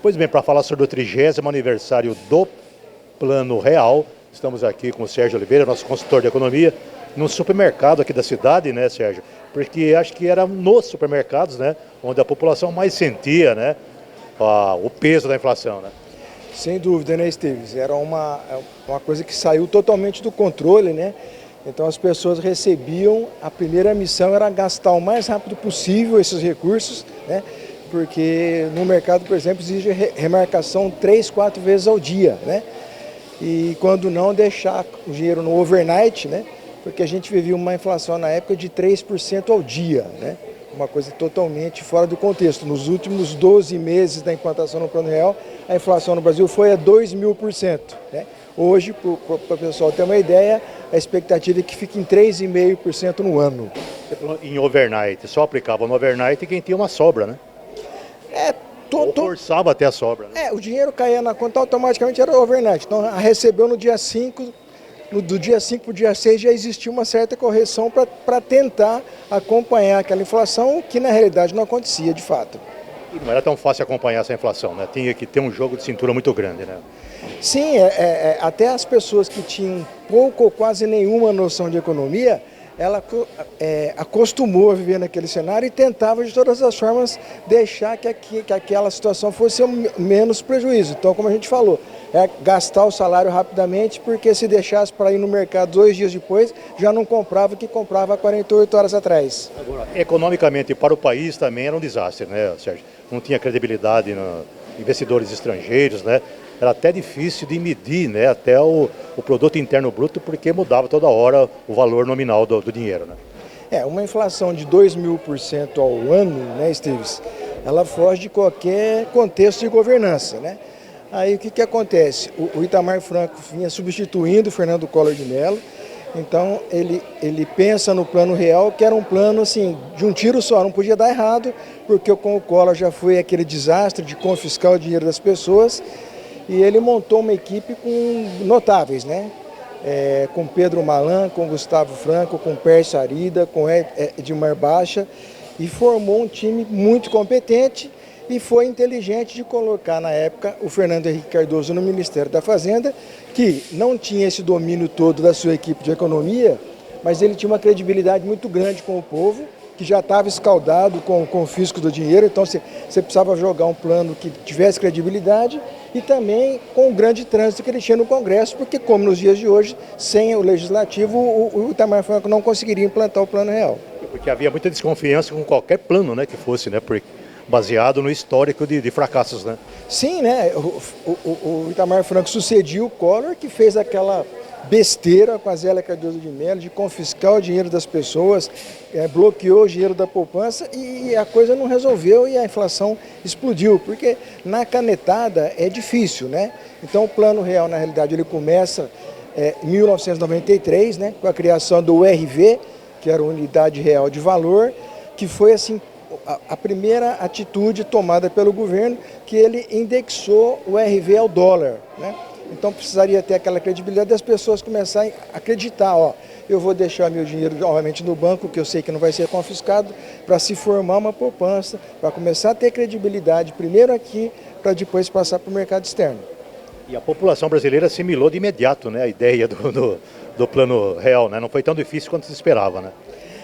Pois bem, para falar sobre o 30º aniversário do Plano Real, estamos aqui com o Sérgio Oliveira, nosso consultor de economia, num supermercado aqui da cidade, né, Sérgio? Porque acho que era nos supermercados, né, onde a população mais sentia, né, o peso da inflação, né? Sem dúvida, né, Esteves? Era uma coisa que saiu totalmente do controle, né? Então as pessoas recebiam, a primeira missão era gastar o mais rápido possível esses recursos, né? Porque no mercado, por exemplo, exige remarcação 3, 4 vezes ao dia, né? E quando não, deixar o dinheiro no overnight, né? Porque a gente vivia uma inflação na época de 3% ao dia, né? Uma coisa totalmente fora do contexto. Nos últimos 12 meses da implantação do Plano Real, a inflação no Brasil foi a 2.000%, né? Hoje, para o pessoal ter uma ideia, a expectativa é que fique em 3,5% no ano. Em overnight, só aplicava no overnight quem tinha uma sobra, né? Ou forçava até a sobra, né? O dinheiro caía na conta, automaticamente era overnight. Então, recebeu no dia 5, do dia 5 para o dia 6 já existia uma certa correção para tentar acompanhar aquela inflação, que na realidade não acontecia de fato. E não era tão fácil acompanhar essa inflação, né? Tinha que ter um jogo de cintura muito grande, né? Sim, até as pessoas que tinham pouco ou quase nenhuma noção de economia, ela acostumou a viver naquele cenário e tentava de todas as formas deixar que aquela situação fosse menos prejuízo. Então, como a gente falou, gastar o salário rapidamente, porque se deixasse para ir no mercado 2 dias depois, já não comprava o que comprava há 48 horas atrás. Agora, economicamente para o país também era um desastre, né, Sérgio? Não tinha credibilidade nos investidores estrangeiros, né? Era até difícil de medir, né, até o produto interno bruto, porque mudava toda hora o valor nominal do dinheiro, né? Uma inflação de 2.000% ao ano, né, Esteves, ela foge de qualquer contexto de governança, né? Aí o que acontece? O Itamar Franco vinha substituindo o Fernando Collor de Mello, então ele pensa no Plano Real, que era um plano assim, de um tiro só, não podia dar errado, porque com o Collor já foi aquele desastre de confiscar o dinheiro das pessoas, e ele montou uma equipe com notáveis, né? Com Pedro Malan, com Gustavo Franco, com Pércio Arida, com Edmar Baixa, e formou um time muito competente e foi inteligente de colocar na época o Fernando Henrique Cardoso no Ministério da Fazenda, que não tinha esse domínio todo da sua equipe de economia, mas ele tinha uma credibilidade muito grande com o povo, que já estava escaldado com o confisco do dinheiro, então você precisava jogar um plano que tivesse credibilidade e também com o grande trânsito que ele tinha no Congresso, porque como nos dias de hoje, sem o Legislativo, o Itamar Franco não conseguiria implantar o Plano Real. Porque havia muita desconfiança com qualquer plano, né, que fosse, né, baseado no histórico de fracassos, né? Sim, né, o Itamar Franco sucediu o Collor, que fez aquela besteira com a Zélia Cardoso de Mello de confiscar o dinheiro das pessoas, bloqueou o dinheiro da poupança e a coisa não resolveu e a inflação explodiu, porque na canetada é difícil, né? Então o Plano Real, na realidade, ele começa em 1993, né, com a criação do URV, que era a Unidade Real de Valor, que foi assim a primeira atitude tomada pelo governo, que ele indexou o URV ao dólar, né? Então precisaria ter aquela credibilidade das pessoas começarem a acreditar, eu vou deixar meu dinheiro novamente no banco, que eu sei que não vai ser confiscado, para se formar uma poupança, para começar a ter credibilidade primeiro aqui, para depois passar para o mercado externo. E a população brasileira assimilou de imediato, né, a ideia do Plano Real, né? Não foi tão difícil quanto se esperava, né?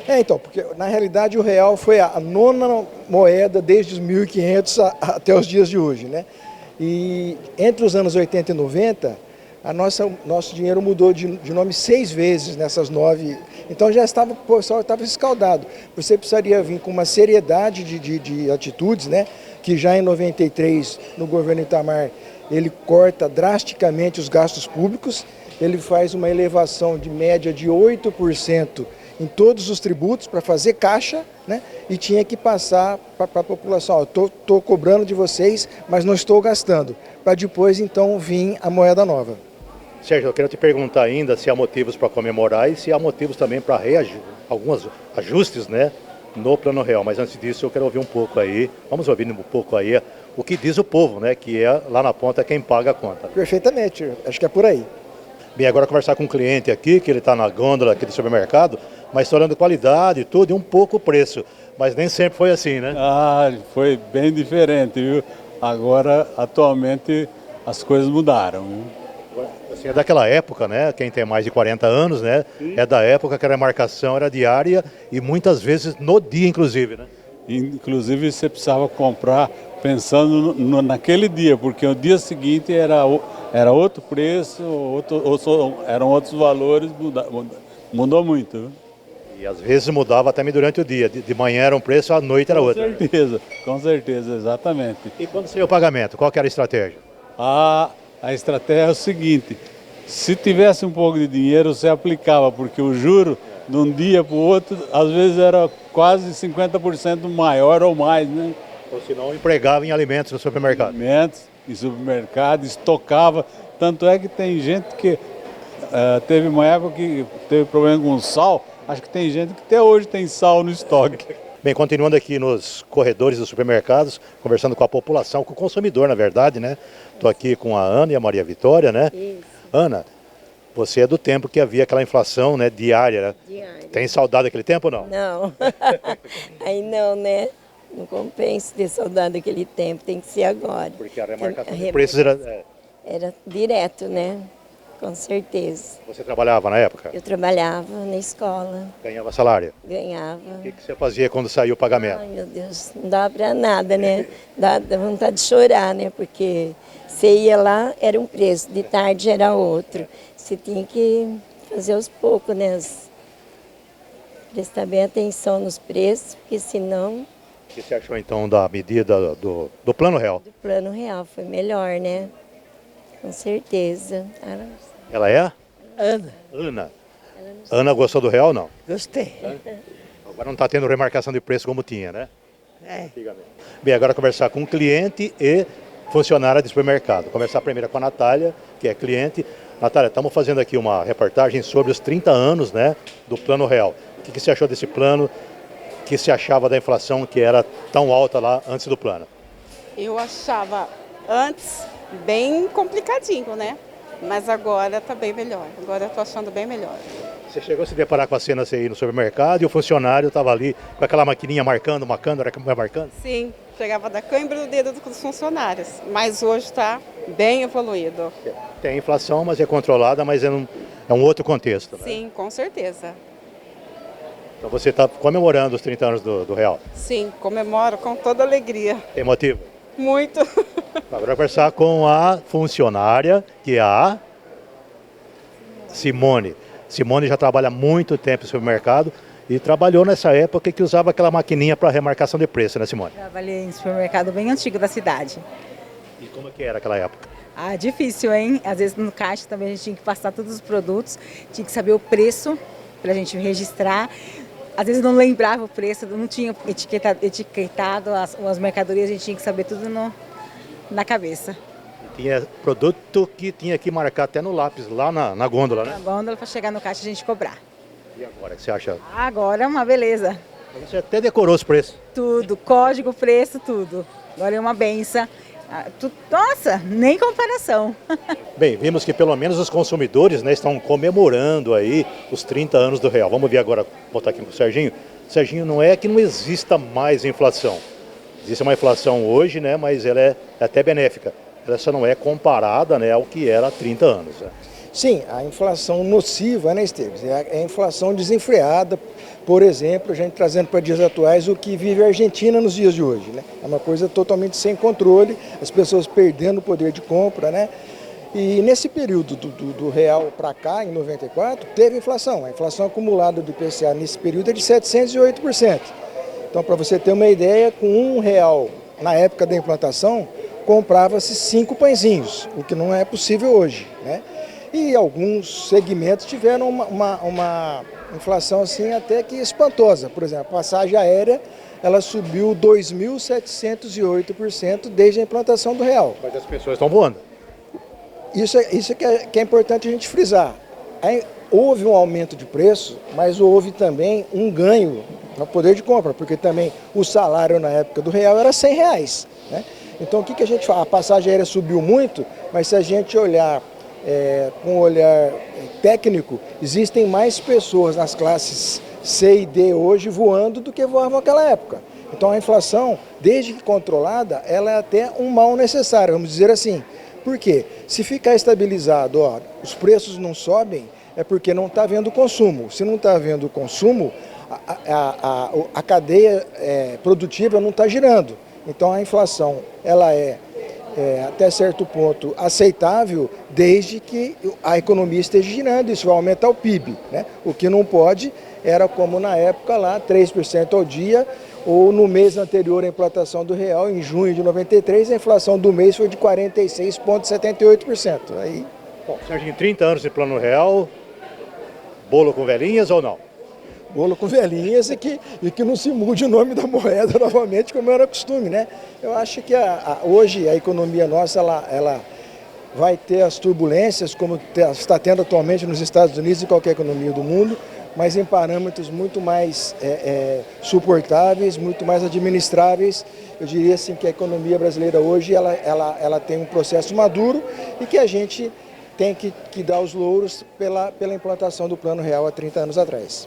Então, porque na realidade o real foi a 9ª moeda desde os 1500 até os dias de hoje, né? E entre os anos 80 e 90, nosso dinheiro mudou de nome 6 vezes nessas 9. Então o pessoal estava escaldado. Você precisaria vir com uma seriedade de atitudes, né? Que já em 93, no governo Itamar, ele corta drasticamente os gastos públicos, ele faz uma elevação de média de 8% em todos os tributos para fazer caixa, né? E tinha que passar para a população, estou cobrando de vocês, mas não estou gastando, para depois então vir a moeda nova. Sérgio, eu quero te perguntar ainda se há motivos para comemorar e se há motivos também para alguns ajustes, né, no Plano Real. Mas antes disso eu quero ouvir um pouco aí, vamos ouvir um pouco aí o que diz o povo, né, que é lá na ponta quem paga a conta. Perfeitamente, acho que é por aí. Bem, agora conversar com um cliente aqui, que ele está na gôndola aqui do supermercado, mas está olhando qualidade e tudo, e um pouco o preço. Mas nem sempre foi assim, né? Foi bem diferente, viu? Agora, atualmente, as coisas mudaram, viu? Você é daquela época, né? Quem tem mais de 40 anos, né? É da época que a marcação era diária e muitas vezes no dia, inclusive, né? Inclusive, você precisava comprar pensando naquele dia, porque o dia seguinte era outro preço, eram outros valores, mudou muito, viu? E às vezes mudava também durante o dia. De manhã era um preço, à noite era outro. Com certeza, exatamente. E quando saiu o pagamento, qual que era a estratégia? A estratégia é o seguinte: se tivesse um pouco de dinheiro, você aplicava, porque o juro de um dia para o outro, às vezes era quase 50% maior ou mais, né? Ou se não, empregava em alimentos no supermercado. Alimentos em supermercado, estocava. Tanto é que tem gente que teve uma época que teve problema com sal. Acho que tem gente que até hoje tem sal no estoque. Bem, continuando aqui nos corredores dos supermercados, conversando com a população, com o consumidor, na verdade, né? Estou aqui com a Ana e a Maria Vitória, né? Isso. Ana, você é do tempo que havia aquela inflação, né, diária, né? Diária. Tem saudade daquele tempo ou não? Não. Aí não, né? Não compensa ter saudade daquele tempo, tem que ser agora. Porque a remarcação de preços era... Era direto, né? Com certeza. Você trabalhava na época? Eu trabalhava na escola. Ganhava salário? Ganhava. O que você fazia quando saiu o pagamento? Ai, meu Deus, não dava pra nada, né? Dá vontade de chorar, né? Porque você ia lá, era um preço, de tarde era outro. Você tinha que fazer aos poucos, né? Prestar bem atenção nos preços, porque senão... O que você achou então da medida do Plano Real? Do Plano Real, foi melhor, né? Com certeza. Ela é? Ana. Ana. Ana gostou do real ou não? Gostei. Agora não está tendo remarcação de preço como tinha, né? É. Bem, agora conversar com cliente e funcionária de supermercado. Conversar primeiro com a Natália, que é cliente. Natália, estamos fazendo aqui uma reportagem sobre os 30 anos, né, do Plano Real. O que você achou desse plano? O que você achava da inflação que era tão alta lá antes do plano? Eu achava antes bem complicadinho, né? Mas agora tá bem melhor. Agora eu tô achando bem melhor. Você chegou a se deparar com a cena você ir no supermercado e o funcionário estava ali com aquela maquininha marcando, marcando? Sim, chegava da cãibra do dedo dos funcionários. Mas hoje está bem evoluído. Tem inflação, mas é controlada, mas é um outro contexto, né? Sim, com certeza. Então você está comemorando os 30 anos do Real? Sim, comemoro com toda alegria. Tem motivo? Muito. Agora vou conversar com a funcionária, que é a Simone. Simone já trabalha há muito tempo no supermercado e trabalhou nessa época que usava aquela maquininha para remarcação de preço, né, Simone? Trabalhei em supermercado bem antigo da cidade. E como é que era aquela época? Ah, difícil, hein? Às vezes no caixa também a gente tinha que passar todos os produtos, tinha que saber o preço para a gente registrar. Às vezes não lembrava o preço, não tinha etiquetado as mercadorias, a gente tinha que saber tudo na cabeça. E tinha produto que tinha que marcar até no lápis, lá na gôndola, né? Na gôndola, para chegar no caixa a gente cobrar. E agora, o que você acha? Agora é uma beleza. Você até decorou os preços. Tudo, código, preço, tudo. Agora é uma benção. Nossa, nem comparação. Bem, vimos que pelo menos os consumidores, né, estão comemorando aí os 30 anos do Real. Vamos ver agora, voltar aqui com o Serginho. Serginho, não é que não exista mais inflação. Existe uma inflação hoje, né, mas ela é até benéfica. Ela só não é comparada, né, ao que era há 30 anos. Né? Sim, a inflação nociva, né, Esteves? É a inflação desenfreada. Por exemplo, a gente trazendo para dias atuais o que vive a Argentina nos dias de hoje, né? É uma coisa totalmente sem controle, as pessoas perdendo o poder de compra, né? E nesse período do real para cá, em 94, teve inflação. A inflação acumulada do IPCA nesse período é de 708%. Então, para você ter uma ideia, com R$1, na época da implantação, comprava-se 5 pãezinhos, o que não é possível hoje, né? E alguns segmentos tiveram uma inflação assim até que espantosa. Por exemplo, a passagem aérea, ela subiu 2.708% desde a implantação do real. Mas as pessoas estão voando. Isso que é importante a gente frisar. Aí, houve um aumento de preço, mas houve também um ganho no poder de compra, porque também o salário na época do real era R$100, né? Então o que a gente fala? A passagem aérea subiu muito, mas se a gente olhar com um olhar técnico, existem mais pessoas nas classes C e D hoje voando do que voavam naquela época. Então a inflação, desde que controlada, ela é até um mal necessário, vamos dizer assim. Por quê? Se ficar estabilizado, ó, os preços não sobem, é porque não está havendo consumo. Se não está havendo consumo, a cadeia produtiva não está girando. Então a inflação ela é até certo ponto aceitável, desde que a economia esteja girando, isso vai aumentar o PIB, né? O que não pode era como na época lá, 3% ao dia, ou no mês anterior à implantação do real, em junho de 93, a inflação do mês foi de 46,78%. Aí, Bom, Sérgio, em 30 anos de Plano Real, bolo com velhinhas ou não? bolo com velhinhas e que não se mude o nome da moeda novamente, como era costume, né? Eu acho que hoje a economia nossa, ela vai ter as turbulências, como está tendo atualmente nos Estados Unidos e qualquer economia do mundo, mas em parâmetros muito mais suportáveis, muito mais administráveis. Eu diria assim que a economia brasileira hoje ela tem um processo maduro e que a gente tem que dar os louros pela implantação do Plano Real há 30 anos atrás.